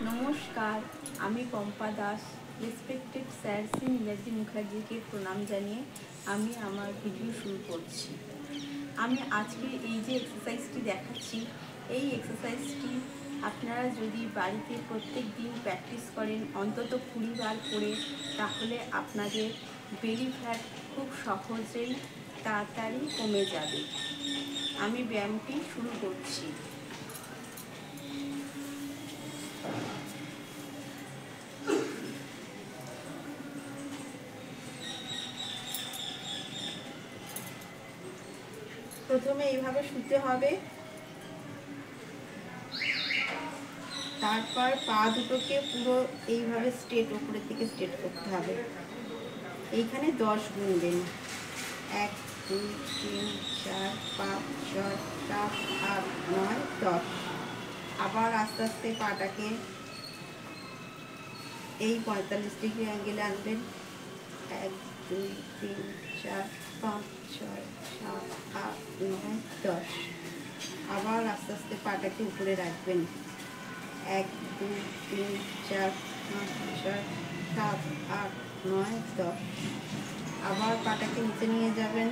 নমস্কার, আমি Pampa Das. Respected sir Shri Niladri মুখার্জিকে প্রণাম জানিয়ে আমি আমার ভিডিও শুরু করছি। আমি আজকে এই যে এক্সারসাইজটি দেখাচ্ছি, এই এক্সারসাইজটি আপনারা যদি বাড়িতে প্রত্যেক দিন প্র্যাকটিস করেন অন্তত 20 বার করে, তাহলে আপনাদের বেলি ফ্যাট খুব সহজেই তাড়াতাড়ি কমে যাবে। আমি ব্যায়ামটি শুরু করছি। প্রথমে এইভাবে শুতে হবে, তারপর পা দুটোকে পুরো এইভাবে স্ট্রেট উপরের দিকে স্ট্রেট করতে হবে। এইখানে 10 গুনবেন, 1 2 3 4 5 6 7 8 9 10। আবার আস্তে আস্তে পাটাকে এই 45 ডিগ্রি অ্যাঙ্গেলে আনবেন। 1 2 3 4 5 6 7 8 9 10। আবার আস্তে আস্তে পাটাকে উপরে রাখবেন। 1 2 3 4 5 6 7 8 9 10। আবার পাটাকে নিচে নিয়ে যাবেন।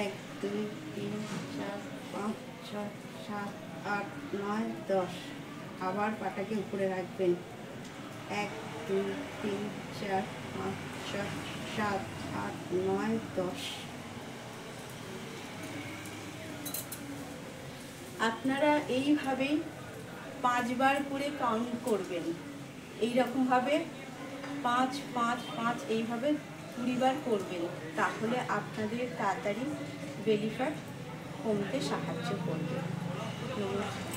1 2 3 4 5 6 7 8 9 10। আবার পাটাকে উপরে রাখবেন। 1 2 3 4 5 6 7 8 9 10। আপনারা এইভাবেই 5 বার করে কাউন্ট করবেন। এইরকমভাবে 5 5 5 এইভাবে 20 বার করবেন, তাহলে আপনাদের তাড়াতাড়ি বেলি ফ্যাট কমতে সাহায্য করবে। নমস্কার।